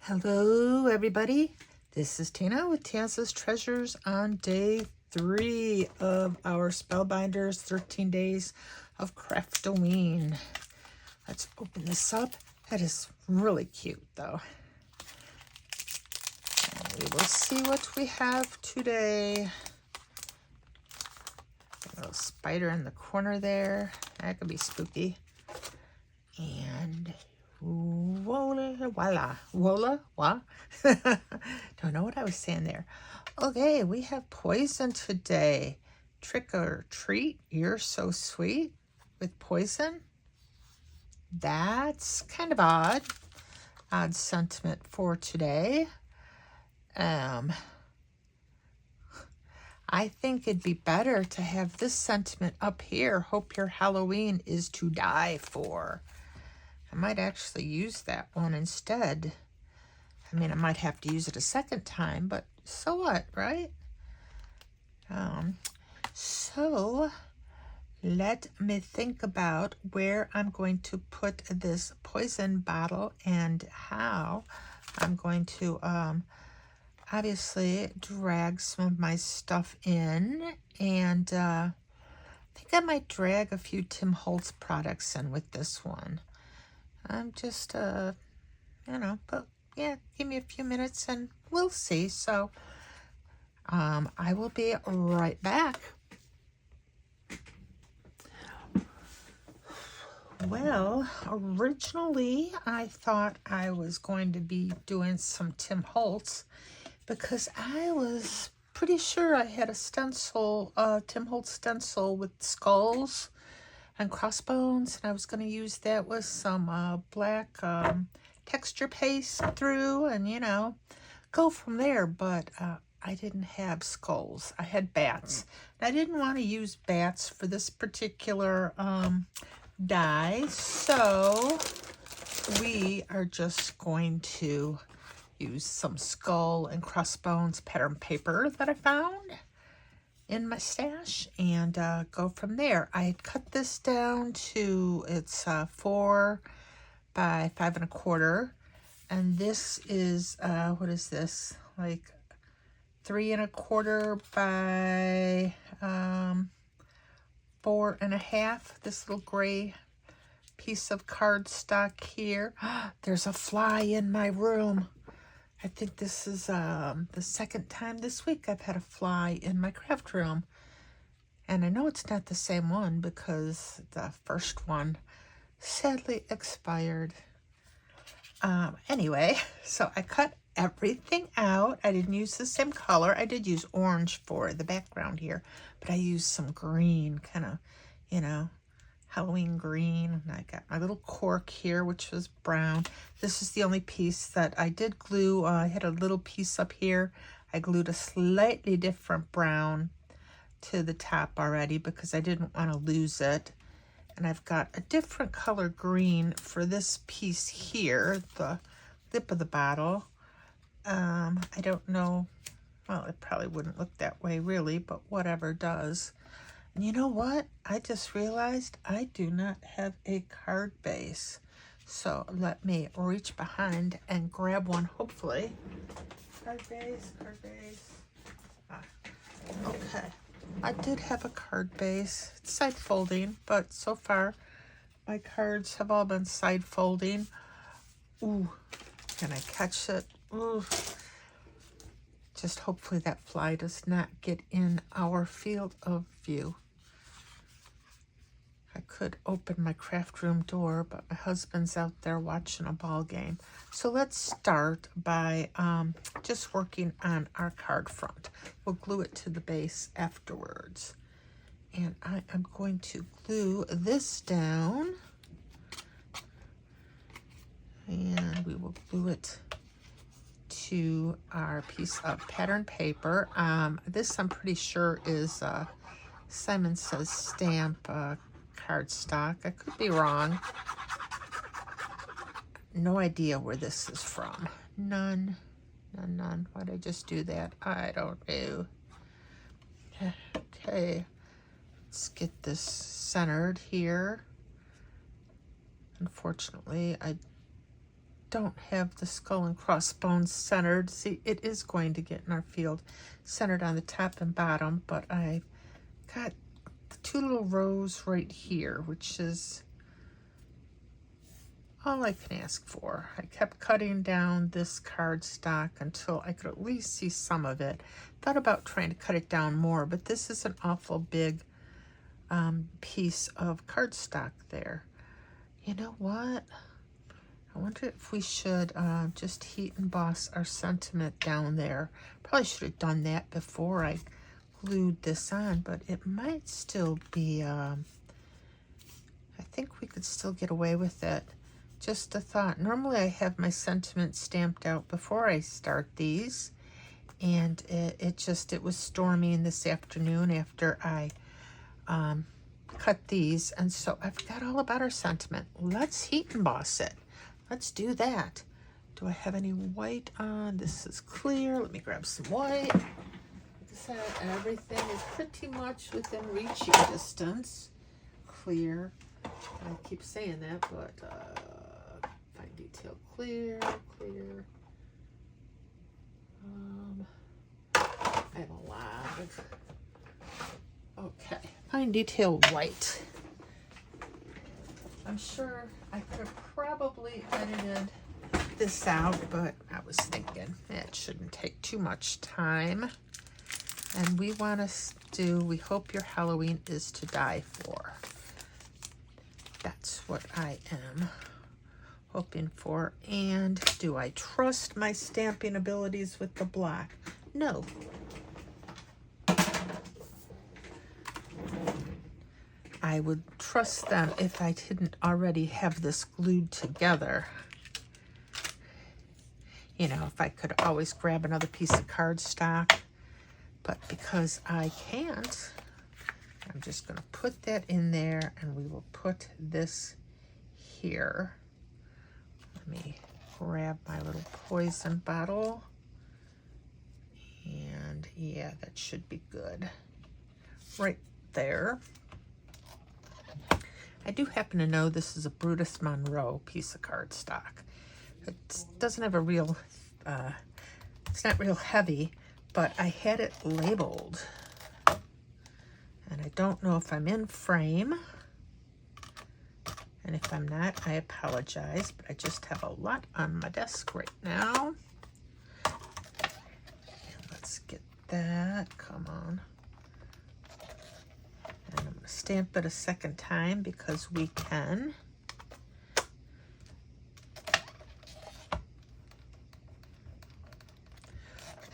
Hello everybody, this is Tina with Tana's Treasures on day 3 of our Spellbinders 13 Days of Craftoween. Let's open this up. That is really cute though. And we will see what we have today. A little spider in the corner there. That could be spooky. And voila, what? Don't know what I was saying there. Okay, we have poison today. Trick or treat, you're so sweet with poison. That's kind of odd sentiment for today. I think it'd be better to have this sentiment up here. Hope your Halloween is to die for. I might actually use that one instead. I mean, I might have to use it a second time, but so what, right? So let me think about where I'm going to put this poison bottle and how I'm going to obviously drag some of my stuff in, and I think I might drag a few Tim Holtz products in with this one. I'm just, but yeah, give me a few minutes and we'll see. So, I will be right back. Well, originally I thought I was going to be doing some Tim Holtz because I was pretty sure I had a stencil, Tim Holtz stencil with skulls and crossbones, and I was going to use that with some black texture paste through and go from there. But I didn't have skulls. I had bats. And I didn't want to use bats for this particular die, so we are just going to use some skull and crossbones pattern paper that I found in my stash and go from there. I had cut this down to it's 4 by 5 1/4, and this is what is this, like 3 1/4 by 4 1/2. This little gray piece of cardstock here. There's a fly in my room. I think this is the second time this week I've had a fly in my craft room. And I know it's not the same one because the first one sadly expired. Anyway, so I cut everything out. I didn't use the same color. I did use orange for the background here, but I used some green, kind of, Halloween green. And I got my little cork here, which was brown. This is the only piece that I did glue. I had a little piece up here. I glued a slightly different brown to the top already because I didn't want to lose it. And I've got a different color green for this piece here, the lip of the bottle. I don't know. Well, it probably wouldn't look that way really, but whatever does. And you know what? I just realized I do not have a card base. So let me reach behind and grab one, hopefully. Card base. Okay. I did have a card base. It's side folding, but so far my cards have all been side folding. Ooh, can I catch it? Ooh. Just hopefully that fly does not get in our field of view. I could open my craft room door, but my husband's out there watching a ball game. So let's start by just working on our card front. We'll glue it to the base afterwards. And I am going to glue this down. And we will glue it to our piece of pattern paper. This I'm pretty sure is Simon Says stamp cardstock. I could be wrong. No idea where this is from. None. Why'd I just do that? I don't know. Okay, let's get this centered here. Unfortunately, I don't have the skull and crossbones centered. See, it is going to get in our field centered on the top and bottom, but I've got the 2 little rows right here, which is all I can ask for. I kept cutting down this cardstock until I could at least see some of it. Thought about trying to cut it down more, but this is an awful big piece of cardstock there. You know what? I wonder if we should just heat emboss our sentiment down there. Probably should have done that before I glued this on, but it might still be, I think we could still get away with it. Just a thought. Normally I have my sentiment stamped out before I start these, and it was storming this afternoon after I cut these, and so I forgot all about our sentiment. Let's heat emboss it. Let's do that. Do I have any white on? This is clear. Let me grab some white. Like I said, everything is pretty much within reaching distance. Clear. I keep saying that, but fine detail clear, clear. I have a lot of, okay, fine detail white. I'm sure I could have probably edited this out, but I was thinking it shouldn't take too much time. And we want to do, we hope your Halloween is to die for. That's what I am hoping for. And do I trust my stamping abilities with the black? No. I would trust them if I didn't already have this glued together. You know, if I could always grab another piece of cardstock, but because I can't, I'm just going to put that in there, and we will put this here. Let me grab my little poison bottle, and yeah, that should be good right there. I do happen to know this is a Brutus Monroe piece of cardstock. It doesn't have a real, it's not real heavy, but I had it labeled. And I don't know if I'm in frame. And if I'm not, I apologize, but I just have a lot on my desk right now. And let's get that, come on. And I'm going to stamp it a second time because we can.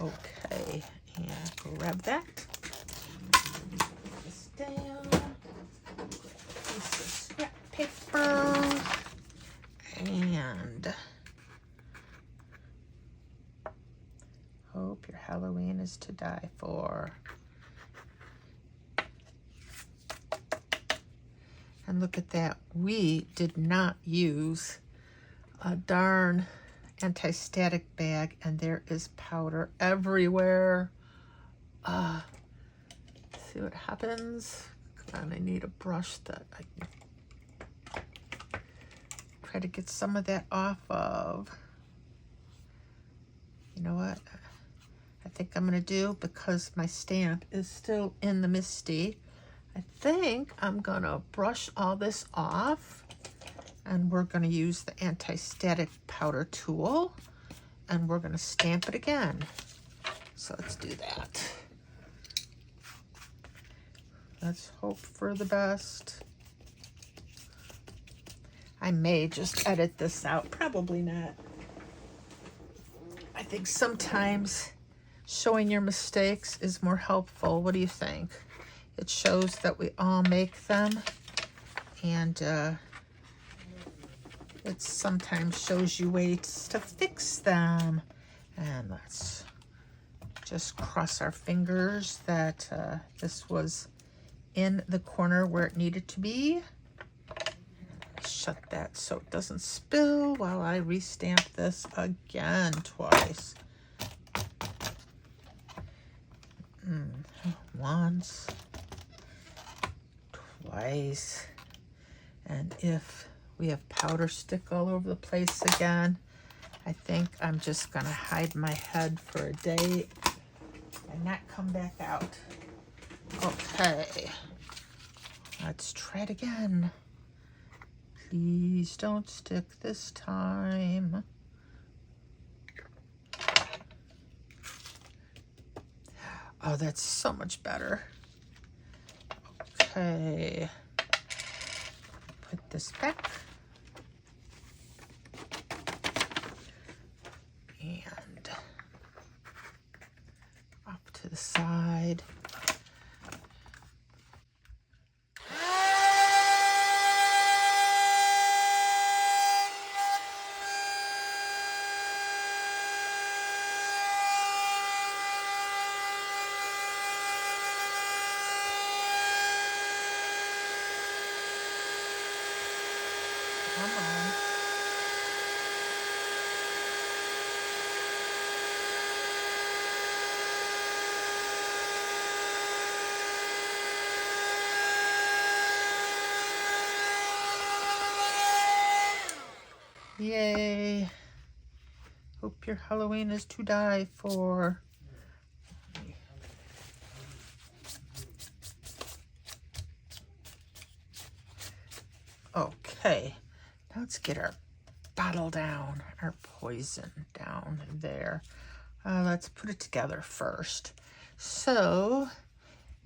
Okay, and grab that. Put this down. Piece of scrap paper. And hope your Halloween is to die for. And look at that. We did not use a darn anti-static bag, and there is powder everywhere. See what happens? Come on, I need a brush that I can try to get some of that off of. You know what? I think I'm going to do, because my stamp is still in the MISTI, I think I'm going to brush all this off. And we're going to use the anti-static powder tool, and we're going to stamp it again. So let's do that. Let's hope for the best. I may just edit this out. Probably not. I think sometimes showing your mistakes is more helpful. What do you think? It shows that we all make them, and it sometimes shows you ways to fix them. And let's just cross our fingers that this was in the corner where it needed to be. Shut that so it doesn't spill while I restamp this again twice. Once, twice, and if we have powder stick all over the place again, I think I'm just gonna hide my head for a day and not come back out. Okay, let's try it again. Please don't stick this time. Oh, that's so much better. Okay, put this back. And off to the side. Come on. Yay. Hope your Halloween is to die for. Okay, now let's get our bottle down, our poison down there. Let's put it together first. So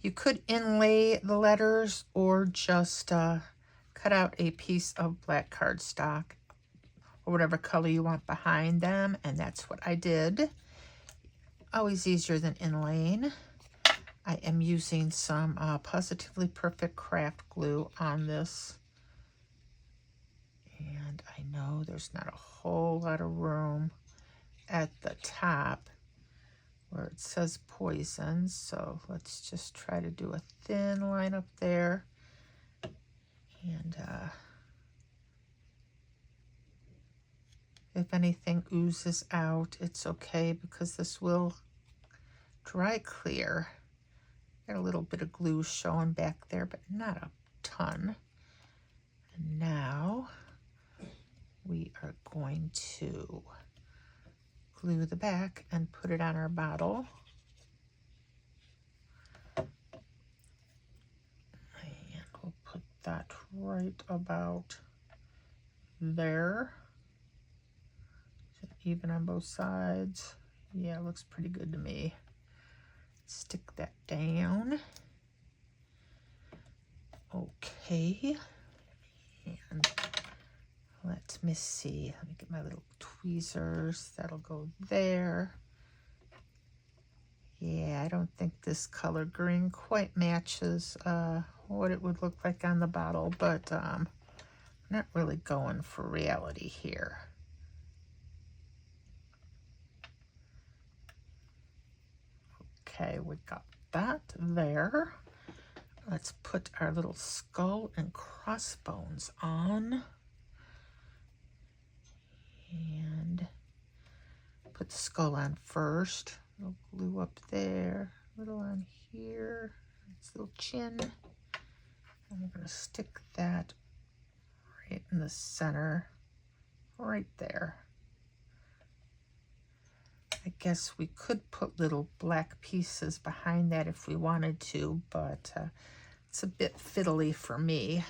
you could inlay the letters or just cut out a piece of black cardstock or whatever color you want behind them, and that's what I did. Always easier than inlaying. I am using some Positively Perfect craft glue on this. And I know there's not a whole lot of room at the top where it says poison, so let's just try to do a thin line up there. And if anything oozes out, it's okay because this will dry clear. Got a little bit of glue showing back there, but not a ton. And now we are going to glue the back and put it on our bottle. And we'll put that right about there. Is it even on both sides? Yeah, it looks pretty good to me. Stick that down. Okay. And let me see. Let me get my little tweezers. That'll go there. Yeah, I don't think this color green quite matches what it would look like on the bottle, but I'm not really going for reality here. Okay, we got that there. Let's put our little skull and crossbones on. And put the skull on first. A little glue up there, a little on here, its little chin. And we're going to stick that right in the center, right there. I guess we could put little black pieces behind that if we wanted to, but it's a bit fiddly for me.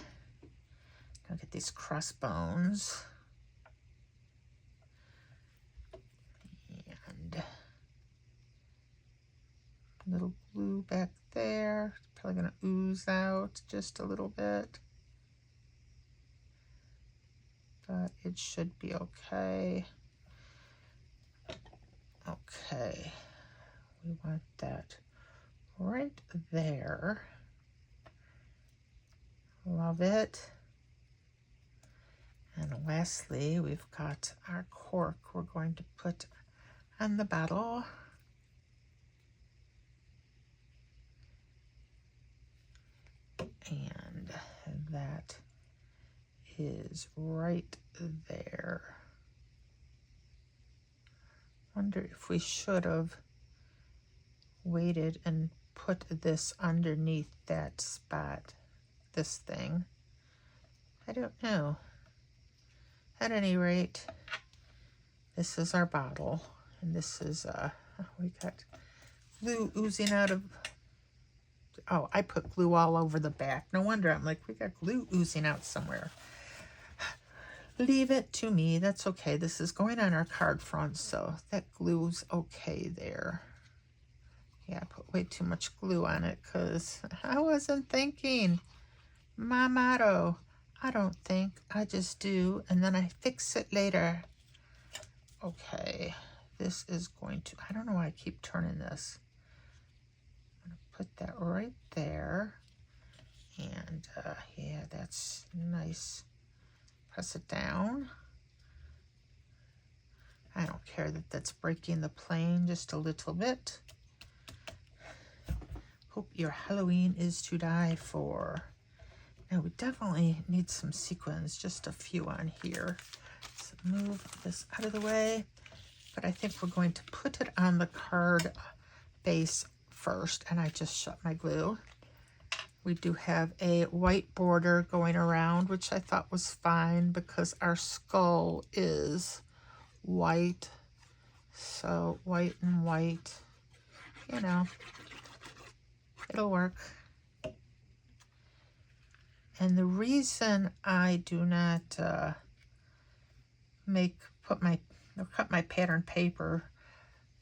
I'll get these crossbones. And little glue back there. It's probably going to ooze out just a little bit, but it should be okay. Okay, we want that right there. Love it. And lastly, we've got our cork we're going to put on the bottle. And that is right there. Wonder if we should have waited and put this underneath that spot, this thing. I don't know. At any rate, This is our bottle, and this is, we got glue oozing out of, oh, I put glue all over the back. No wonder, I'm like, we got glue oozing out somewhere. Leave it to me, that's okay. This is going on our card front, so that glue's okay there. Yeah, I put way too much glue on it because I wasn't thinking. My motto, I don't think, I just do, and then I fix it later. Okay, this is going to, I don't know why I keep turning this. I'm going to put that right there. And yeah, that's nice. Press it down. I don't care that that's breaking the plane just a little bit. Hope your Halloween is to die for. Now we definitely need some sequins, just a few on here. So move this out of the way, but I think we're going to put it on the card base first, and I just shut my glue. We do have a white border going around, which I thought was fine because our skull is white. So white and white, you know, it'll work. And the reason I do not cut my pattern paper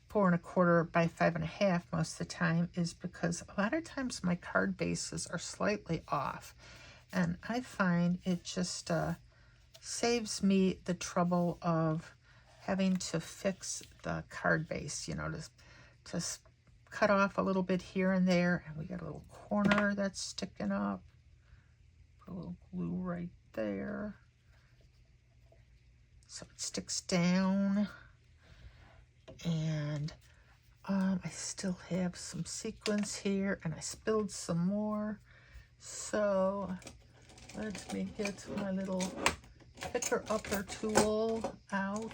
4 1/4 by 5 1/2 most of the time is because a lot of times my card bases are slightly off, and I find it just saves me the trouble of having to fix the card base, you know, just cut off a little bit here and there, and we got a little corner that's sticking up. Put a little glue right there so it sticks down. And I still have some sequins here, and I spilled some more. So let me get my little picker upper tool out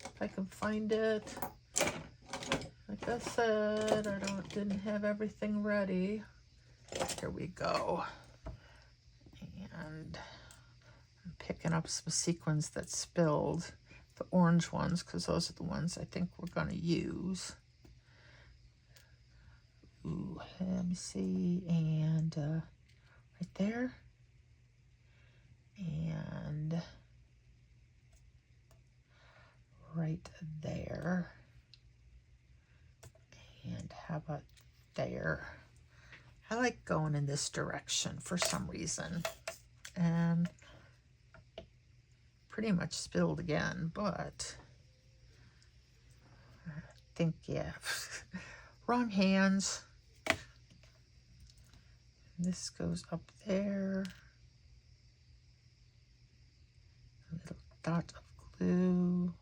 if I can find it. Like I said, I didn't have everything ready. Here we go. And I'm picking up some sequins that spilled. The orange ones, because those are the ones I think we're going to use. Ooh, let me see, and right there, and right there, and how about there? I like going in this direction for some reason, and pretty much spilled again, but I think, yeah, wrong hands. This goes up there. A little dot of glue.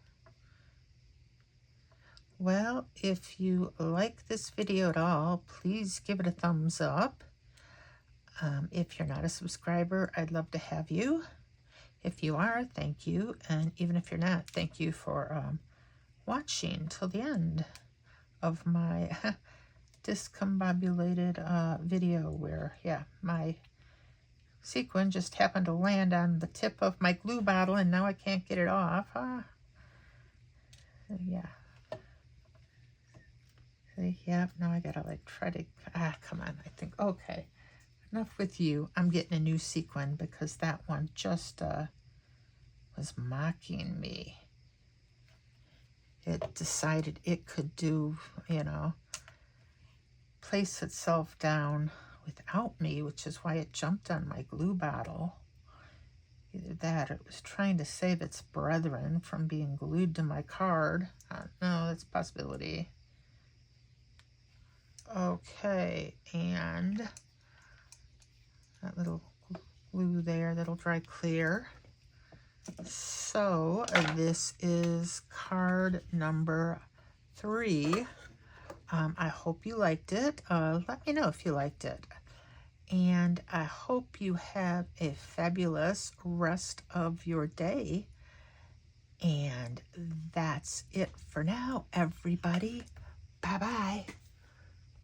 Well, if you like this video at all, please give it a thumbs up. If you're not a subscriber, I'd love to have you. If you are, thank you. And even if you're not, thank you for watching till the end of my discombobulated video where, yeah, my sequin just happened to land on the tip of my glue bottle and now I can't get it off. Yeah. Yeah, now I gotta like try to, come on, I think, okay. Enough with you. I'm getting a new sequin because that one just was mocking me. It decided it could do, you know, place itself down without me, which is why it jumped on my glue bottle. Either that or it was trying to save its brethren from being glued to my card. No, that's a possibility. Okay, and that little glue there, that'll dry clear. So this is card number 3. I hope you liked it. Let me know if you liked it. And I hope you have a fabulous rest of your day. And that's it for now, everybody. Bye-bye.